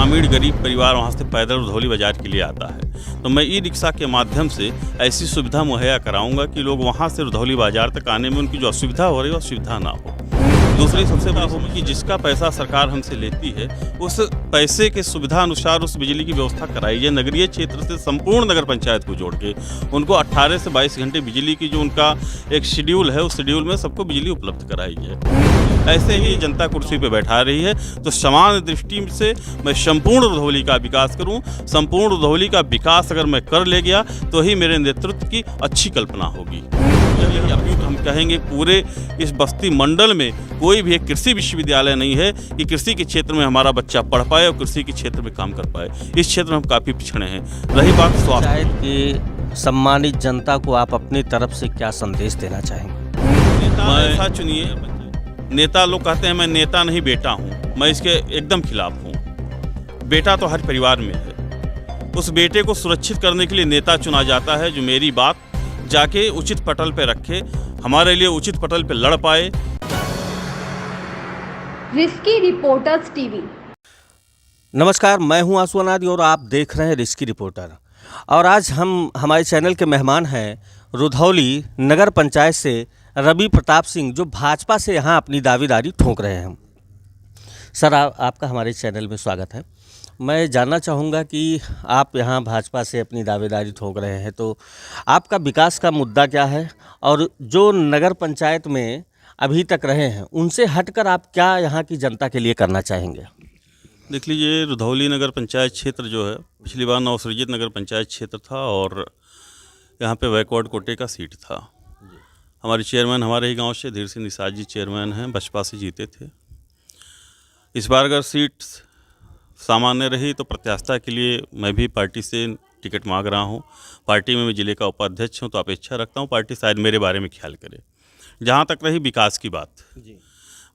ग्रामीण गरीब परिवार वहाँ से पैदल रुधौली बाज़ार के लिए आता है, तो मैं ई रिक्शा के माध्यम से ऐसी सुविधा मुहैया कराऊंगा कि लोग वहाँ से रुधौली बाज़ार तक आने में उनकी जो असुविधा हो रही है वो असुविधा ना हो। दूसरी सबसे बड़ी होगी कि जिसका पैसा सरकार हमसे लेती है उस पैसे के सुविधा अनुसार उस बिजली की व्यवस्था कराई जाए। नगरीय क्षेत्र से संपूर्ण नगर पंचायत को जोड़ के उनको 18 से 22 घंटे बिजली की जो उनका एक शेड्यूल है उस शेड्यूल में सबको बिजली उपलब्ध कराई जाए। ऐसे ही जनता कुर्सी पे बैठा रही है, तो समान दृष्टि से मैं संपूर्ण रुधौली का विकास करूं। संपूर्ण रुधौली का विकास अगर मैं कर ले गया तो ही मेरे नेतृत्व की अच्छी कल्पना होगी। यही अपील हम कहेंगे, पूरे इस बस्ती मंडल में कोई भी एक कृषि विश्वविद्यालय नहीं है कि कृषि के क्षेत्र में हमारा बच्चा पढ़ पाए और कृषि के क्षेत्र में काम कर पाए। इस क्षेत्र में हम काफ़ी पिछड़े हैं। रही बात स्वास्थ्य की, सम्मानित जनता को आप अपनी तरफ से क्या संदेश देना चाहेंगे? नेता ऐसा चुनिए। नेता लोग कहते हैं मैं नेता नहीं बेटा हूँ, मैं इसके एकदम खिलाफ हूँ। बेटा तो हर परिवार में है, उस बेटे को सुरक्षित करने के लिए नेता चुना जाता है जो मेरी बात जाके उचित पटल पे रखे, हमारे लिए उचित पटल पे लड़ पाए। Risky reporters TV. नमस्कार, मैं हूं आंसू अनादि और आप देख रहे हैं रिस्की रिपोर्टर। और आज हम हमारे चैनल के मेहमान हैं रुधौली नगर पंचायत से रवि प्रताप सिंह, जो भाजपा से यहां अपनी दावेदारी ठोक रहे हैं। सर, आपका हमारे चैनल में स्वागत है। मैं जानना चाहूँगा कि आप यहाँ भाजपा से अपनी दावेदारी ठोक रहे हैं, तो आपका विकास का मुद्दा क्या है और जो नगर पंचायत में अभी तक रहे हैं उनसे हटकर आप क्या यहाँ की जनता के लिए करना चाहेंगे? देख लीजिए, रुधौली नगर पंचायत क्षेत्र जो है पिछली बार नवसृजित नगर पंचायत क्षेत्र था और यहाँ पे बैकवर्ड कोटे का सीट था। हमारे चेयरमैन हमारे ही गांव से धीर सिंह निषाद जी चेयरमैन हैं, बसपा से जीते थे। इस बार अगर सीट सामान्य रही तो प्रत्याशिता के लिए मैं भी पार्टी से टिकट मांग रहा हूं। पार्टी में मैं जिले का उपाध्यक्ष हूं, तो अपेक्षा रखता हूं पार्टी शायद मेरे बारे में ख्याल करे। जहां तक रही विकास की बात,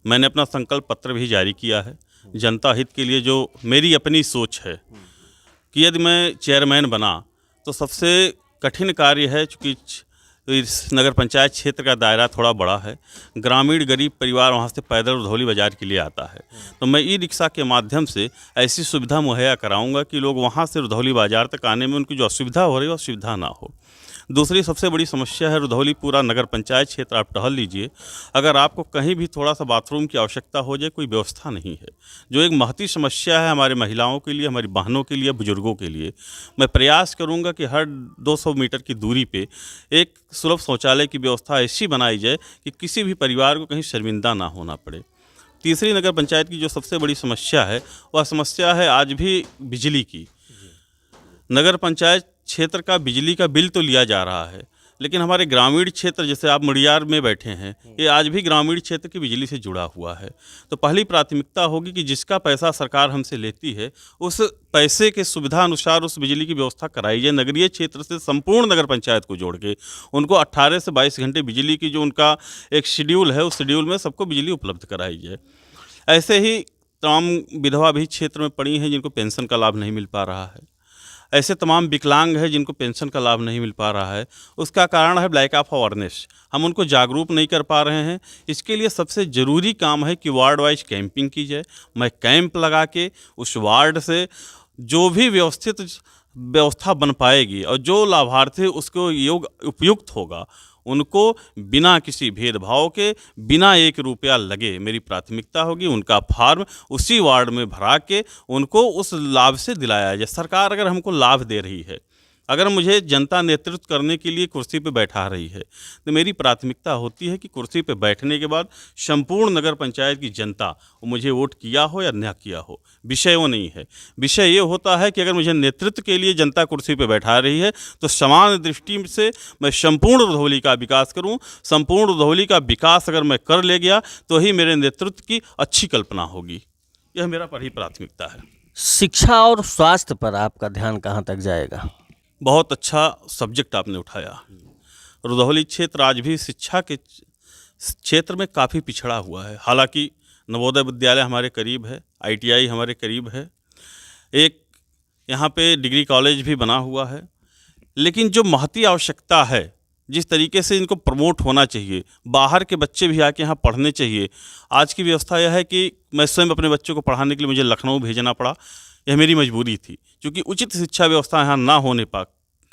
मैंने अपना संकल्प पत्र भी जारी किया है जनता हित के लिए। जो मेरी अपनी सोच है कि यदि मैं चेयरमैन बना तो सबसे कठिन कार्य है, चूँकि इस नगर पंचायत क्षेत्र का दायरा थोड़ा बड़ा है, ग्रामीण गरीब परिवार वहाँ से पैदल रुधौली बाज़ार के लिए आता है, तो मैं ई रिक्शा के माध्यम से ऐसी सुविधा मुहैया कराऊंगा कि लोग वहाँ से रुधौली बाज़ार तक आने में उनकी जो असुविधा हो रही है वो असुविधा ना हो। दूसरी सबसे बड़ी समस्या है रुधौली पूरा नगर पंचायत क्षेत्र आप टहल लीजिए, अगर आपको कहीं भी थोड़ा सा बाथरूम की आवश्यकता हो जाए कोई व्यवस्था नहीं है, जो एक महती समस्या है हमारे महिलाओं के लिए, हमारी बहनों के लिए, बुजुर्गों के लिए। मैं प्रयास करूंगा कि हर 200 मीटर की दूरी पे एक सुलभ शौचालय की व्यवस्था ऐसी बनाई जाए कि किसी भी परिवार को कहीं शर्मिंदा ना होना पड़े। तीसरी नगर पंचायत की जो सबसे बड़ी समस्या है वह समस्या है आज भी बिजली की। नगर पंचायत क्षेत्र का बिजली का बिल तो लिया जा रहा है, लेकिन हमारे ग्रामीण क्षेत्र, जैसे आप मुड़ियार में बैठे हैं, ये आज भी ग्रामीण क्षेत्र की बिजली से जुड़ा हुआ है। तो पहली प्राथमिकता होगी कि जिसका पैसा सरकार हमसे लेती है उस पैसे के सुविधा अनुसार उस बिजली की व्यवस्था कराई जाए। नगरीय क्षेत्र से संपूर्ण नगर पंचायत को जोड़ के उनको 18 से 22 घंटे बिजली की जो उनका एक शेड्यूल है उस शेड्यूल में सबको बिजली उपलब्ध कराई जाए। ऐसे ही तमाम विधवा भी क्षेत्र में पड़ी हैं जिनको पेंशन का लाभ नहीं मिल पा रहा है। ऐसे तमाम विकलांग हैं जिनको पेंशन का लाभ नहीं मिल पा रहा है। उसका कारण है लैक ऑफ अवेयरनेस, हम उनको जागरूक नहीं कर पा रहे हैं। इसके लिए सबसे ज़रूरी काम है कि वार्ड वाइज कैंपिंग की जाए। मैं कैंप लगा के उस वार्ड से जो भी व्यवस्थित व्यवस्था बन पाएगी और जो लाभार्थी उसको उपयुक्त होगा उनको बिना किसी भेदभाव के, बिना 1 रुपया लगे, मेरी प्राथमिकता होगी उनका फॉर्म उसी वार्ड में भरा के उनको उस लाभ से दिलाया जाए। सरकार अगर हमको लाभ दे रही है, अगर मुझे जनता नेतृत्व करने के लिए कुर्सी पे बैठा रही है, तो मेरी प्राथमिकता होती है कि कुर्सी पे बैठने के बाद संपूर्ण नगर पंचायत की जनता वो मुझे वोट किया हो या ना किया हो, विषय वो नहीं है। विषय ये होता है कि अगर मुझे नेतृत्व के लिए जनता कुर्सी पे बैठा रही है तो समान दृष्टि से मैं संपूर्ण रुधौली का विकास करूं। संपूर्ण रुधौली का विकास अगर मैं कर ले गया तो ही मेरे नेतृत्व की अच्छी कल्पना होगी। यह मेरा पहली प्राथमिकता है। शिक्षा और स्वास्थ्य पर आपका ध्यान कहाँ तक जाएगा? बहुत अच्छा सब्जेक्ट आपने उठाया। रुधौली क्षेत्र आज भी शिक्षा के क्षेत्र में काफ़ी पिछड़ा हुआ है। हालांकि नवोदय विद्यालय हमारे करीब है, ITI हमारे करीब है, एक यहाँ पे डिग्री कॉलेज भी बना हुआ है, लेकिन जो महती आवश्यकता है, जिस तरीके से इनको प्रमोट होना चाहिए, बाहर के बच्चे भी आके यहाँ पढ़ने चाहिए। आज की व्यवस्था यह है कि मैं स्वयं अपने बच्चों को पढ़ाने के लिए मुझे लखनऊ भेजना पड़ा। यह मेरी मजबूरी थी, क्योंकि उचित शिक्षा व्यवस्था यहाँ ना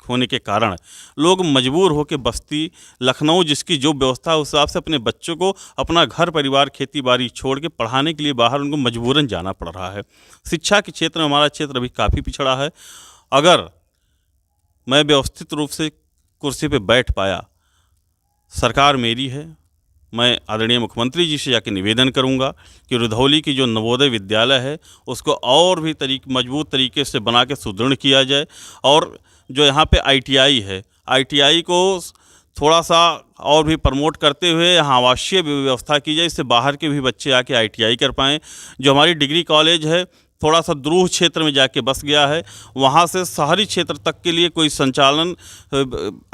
होने के कारण लोग मजबूर होकर बस्ती लखनऊ, जिसकी जो व्यवस्था है उस हिसाब से अपने बच्चों को अपना घर परिवार खेती बाड़ी छोड़ के पढ़ाने के लिए बाहर उनको मजबूरन जाना पड़ रहा है। शिक्षा के क्षेत्र में हमारा क्षेत्र अभी काफ़ी पिछड़ा है। अगर मैं व्यवस्थित रूप से कुर्सी पे बैठ पाया, सरकार मेरी है, मैं आदरणीय मुख्यमंत्री जी से जाके निवेदन करूंगा कि रुधौली की जो नवोदय विद्यालय है उसको और भी मजबूत तरीके से बना के सुदृढ़ किया जाए, और जो यहाँ पे ITI है, ITI को थोड़ा सा और भी प्रमोट करते हुए यहाँ आवासीय व्यवस्था की जाए, इससे बाहर के भी बच्चे आके ITI कर पाएँ। जो हमारी डिग्री कॉलेज है थोड़ा सा द्रूह क्षेत्र में जाके बस गया है, वहाँ से शहरी क्षेत्र तक के लिए कोई संचालन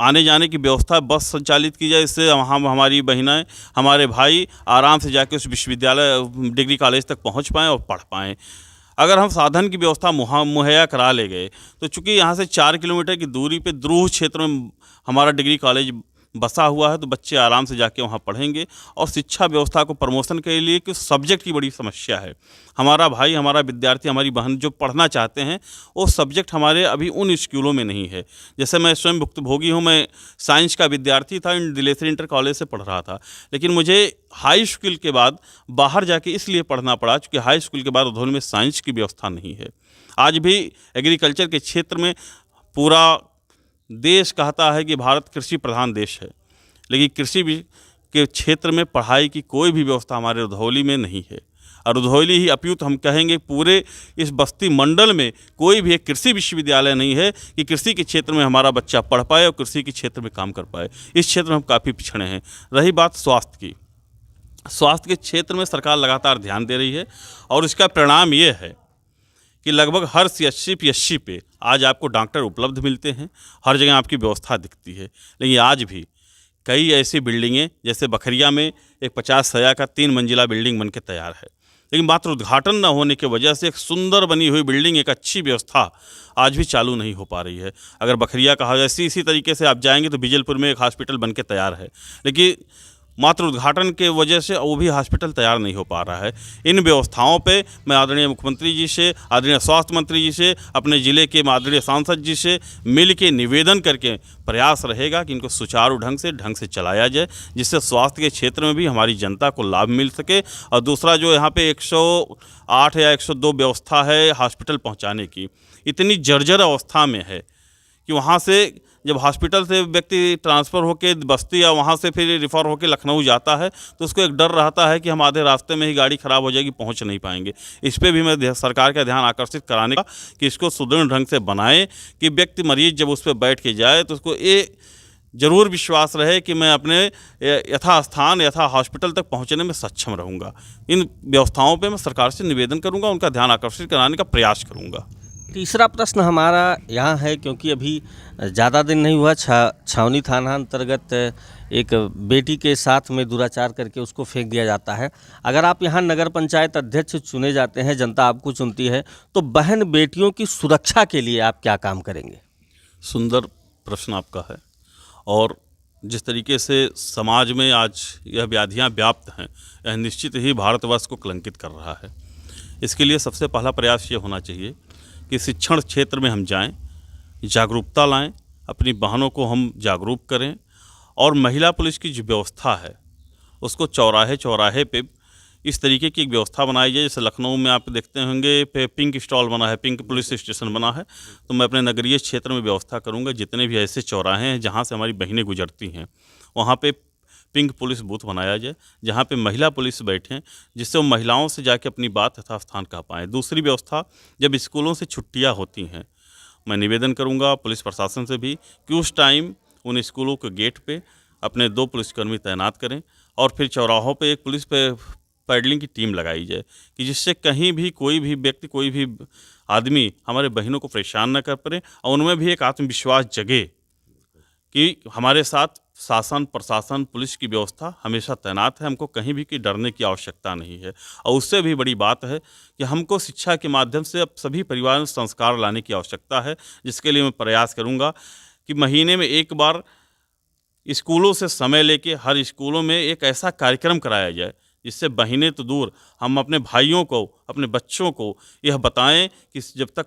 आने जाने की व्यवस्था बस संचालित की जाए, इससे वहाँ हमारी बहनें हमारे भाई आराम से जाके उस विश्वविद्यालय डिग्री कॉलेज तक पहुँच पाएँ और पढ़ पाएँ। अगर हम साधन की व्यवस्था मुहैया करा ले गए तो चूँकि यहाँ से 4 किलोमीटर की दूरी पे द्रूह क्षेत्र में हमारा डिग्री कॉलेज बसा हुआ है, तो बच्चे आराम से जाके वहाँ पढ़ेंगे। और शिक्षा व्यवस्था को प्रमोशन के लिए कुछ सब्जेक्ट की बड़ी समस्या है। हमारा भाई, हमारा विद्यार्थी, हमारी बहन जो पढ़ना चाहते हैं वो सब्जेक्ट हमारे अभी उन स्कूलों में नहीं है। जैसे मैं स्वयं भुक्तभोगी हूँ, मैं साइंस का विद्यार्थी था, दिलेसरी इंटर कॉलेज से पढ़ रहा था, लेकिन मुझे हाई स्कूल के बाद बाहर जाके इसलिए पढ़ना पड़ा क्योंकि हाई स्कूल के बाद रुधौली में साइंस की व्यवस्था नहीं है। आज भी एग्रीकल्चर के क्षेत्र में पूरा देश कहता है कि भारत कृषि प्रधान देश है, लेकिन कृषि के क्षेत्र में पढ़ाई की कोई भी व्यवस्था हमारे रुधौली में नहीं है। और रुधौली ही अप्यूत हम कहेंगे, पूरे इस बस्ती मंडल में कोई भी एक कृषि विश्वविद्यालय नहीं है कि कृषि के क्षेत्र में हमारा बच्चा पढ़ पाए और कृषि के क्षेत्र में काम कर पाए। इस क्षेत्र में हम काफ़ी पिछड़े हैं। रही बात स्वास्थ्य की, स्वास्थ्य के क्षेत्र में सरकार लगातार ध्यान दे रही है और इसका परिणाम ये है कि लगभग हर CHC PHC पे आज आपको डॉक्टर उपलब्ध मिलते हैं, हर जगह आपकी व्यवस्था दिखती है। लेकिन आज भी कई ऐसी बिल्डिंगें, जैसे बखरिया में एक 50 सया का 3 मंजिला बिल्डिंग बनके तैयार है, लेकिन मात्र उद्घाटन न होने की वजह से एक सुंदर बनी हुई बिल्डिंग, एक अच्छी व्यवस्था आज भी चालू नहीं हो पा रही है। अगर बखरिया कहा जाए, इसी तरीके से आप जाएंगे तो बिजलपुर में एक हॉस्पिटल बनके तैयार है, लेकिन मात्र उद्घाटन के वजह से वो भी हॉस्पिटल तैयार नहीं हो पा रहा है। इन व्यवस्थाओं पे मैं आदरणीय मुख्यमंत्री जी से, आदरणीय स्वास्थ्य मंत्री जी से, अपने ज़िले के आदरणीय सांसद जी से मिल के निवेदन करके प्रयास रहेगा कि इनको सुचारू ढंग से चलाया जाए, जिससे स्वास्थ्य के क्षेत्र में भी हमारी जनता को लाभ मिल सके। और दूसरा, जो यहाँ पे 108 या 102 व्यवस्था है हॉस्पिटल पहुँचाने की, इतनी जर्जर अवस्था में है कि वहाँ से जब हॉस्पिटल से व्यक्ति ट्रांसफ़र होकर बस्ती या वहाँ से फिर रिफ़र होकर लखनऊ जाता है तो उसको एक डर रहता है कि हम आधे रास्ते में ही गाड़ी ख़राब हो जाएगी, पहुँच नहीं पाएंगे। इस पर भी मैं सरकार का ध्यान आकर्षित कराने का कि इसको सुदृढ़ ढंग से बनाएं कि व्यक्ति मरीज़ जब उस पर बैठ के जाए तो उसको ये ज़रूर विश्वास रहे कि मैं अपने यथा हॉस्पिटल तक पहुँचने में सक्षम रहूँगा। इन व्यवस्थाओं पर मैं सरकार से निवेदन करूँगा, उनका ध्यान आकर्षित कराने का प्रयास करूँगा। तीसरा प्रश्न हमारा यहाँ है, क्योंकि अभी ज़्यादा दिन नहीं हुआ, छावनी थाना अंतर्गत एक बेटी के साथ में दुराचार करके उसको फेंक दिया जाता है। अगर आप यहाँ नगर पंचायत अध्यक्ष चुने जाते हैं, जनता आपको चुनती है, तो बहन बेटियों की सुरक्षा के लिए आप क्या काम करेंगे? सुंदर प्रश्न आपका है। और जिस तरीके से समाज में आज यह व्याधियाँ व्याप्त हैं, यह निश्चित ही भारतवर्ष को कलंकित कर रहा है। इसके लिए सबसे पहला प्रयास ये होना चाहिए कि शिक्षण क्षेत्र में हम जाएं, जागरूकता लाएं, अपनी बहनों को हम जागरूक करें, और महिला पुलिस की जो व्यवस्था है उसको चौराहे चौराहे पे इस तरीके की एक व्यवस्था बनाई जाए। जैसे लखनऊ में आप देखते होंगे पिंक स्टॉल बना है, पिंक पुलिस स्टेशन बना है, तो मैं अपने नगरीय क्षेत्र में व्यवस्था करूँगा, जितने भी ऐसे चौराहे हैं जहाँ से हमारी बहनें गुजरती हैं वहाँ पे पिंक पुलिस बूथ बनाया जाए, जहाँ पे महिला पुलिस बैठें, जिससे वो महिलाओं से जाके अपनी बात यथास्थान कह पाएँ। दूसरी व्यवस्था, जब स्कूलों से छुट्टियाँ होती हैं, मैं निवेदन करूँगा पुलिस प्रशासन से भी कि उस टाइम उन स्कूलों के गेट पे अपने 2 पुलिसकर्मी तैनात करें, और फिर चौराहों पे एक पुलिस पैडलिंग की टीम लगाई जाए कि जिससे कहीं भी कोई भी व्यक्ति, कोई भी आदमी हमारे बहनों को परेशान न कर पाए, और उनमें भी एक आत्मविश्वास जगे कि हमारे साथ शासन, प्रशासन, पुलिस की व्यवस्था हमेशा तैनात है, हमको कहीं भी की डरने की आवश्यकता नहीं है। और उससे भी बड़ी बात है कि हमको शिक्षा के माध्यम से अब सभी परिवार में संस्कार लाने की आवश्यकता है, जिसके लिए मैं प्रयास करूँगा कि महीने में एक बार स्कूलों से समय लेके हर स्कूलों में एक ऐसा कार्यक्रम कराया जाए जिससे बहनें तो दूर, हम अपने भाइयों को, अपने बच्चों को यह बताएं कि जब तक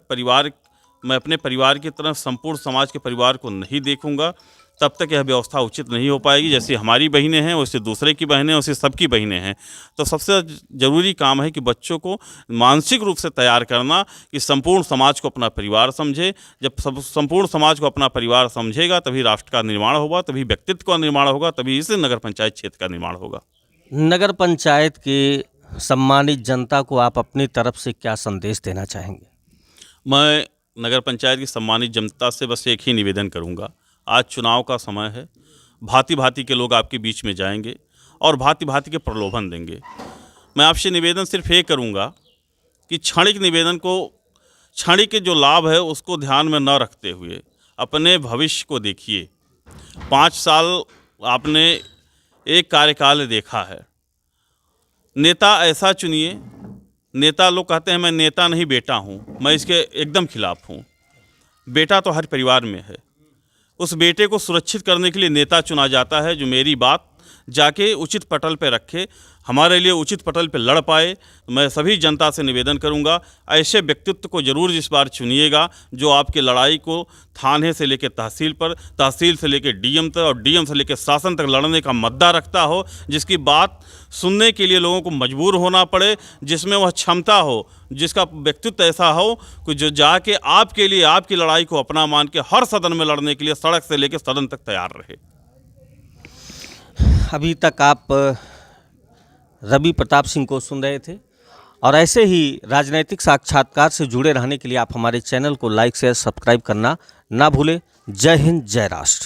मैं अपने परिवार की तरफ संपूर्ण समाज के परिवार को नहीं देखूंगा, तब तक यह व्यवस्था उचित नहीं हो पाएगी। जैसे हमारी बहनें हैं वैसे दूसरे की बहनें, वैसे सबकी बहनें हैं। तो सबसे ज़रूरी काम है कि बच्चों को मानसिक रूप से तैयार करना कि संपूर्ण समाज को अपना परिवार समझे। जब संपूर्ण समाज को अपना परिवार समझेगा तभी राष्ट्र का निर्माण होगा, तभी व्यक्तित्व का निर्माण होगा, तभी इस नगर पंचायत क्षेत्र का निर्माण होगा। नगर पंचायत के सम्मानित जनता को आप अपनी तरफ से क्या संदेश देना चाहेंगे? मैं नगर पंचायत की सम्मानित जनता से बस एक ही निवेदन करूंगा, आज चुनाव का समय है, भांति भांति के लोग आपके बीच में जाएंगे और भांति भांति के प्रलोभन देंगे। मैं आपसे निवेदन सिर्फ ये करूंगा कि क्षणिक जो लाभ है उसको ध्यान में न रखते हुए अपने भविष्य को देखिए। 5 साल आपने एक कार्यकाल देखा है, नेता ऐसा चुनिए। नेता लोग कहते हैं मैं नेता नहीं बेटा हूँ, मैं इसके एकदम खिलाफ हूँ। बेटा तो हर परिवार में है, उस बेटे को सुरक्षित करने के लिए नेता चुना जाता है जो मेरी बात जाके उचित पटल पे रखे, हमारे लिए उचित पटल पे लड़ पाए। मैं सभी जनता से निवेदन करूंगा, ऐसे व्यक्तित्व को ज़रूर इस बार चुनिएगा जो आपकी लड़ाई को थाने से लेकर तहसील पर, तहसील से लेकर डीएम तक और डीएम से लेकर शासन तक लड़ने का मद्दा रखता हो, जिसकी बात सुनने के लिए लोगों को मजबूर होना पड़े, जिसमें वह क्षमता हो, जिसका व्यक्तित्व ऐसा हो कि जो जाके आपके लिए आपकी लड़ाई को अपना मान के हर सदन में लड़ने के लिए सड़क से लेकर सदन तक तैयार रहे। अभी तक आप रवि प्रताप सिंह को सुन रहे थे और ऐसे ही राजनीतिक साक्षात्कार से जुड़े रहने के लिए आप हमारे चैनल को लाइक शेयर सब्सक्राइब करना ना भूलें। जय हिंद, जय राष्ट्र।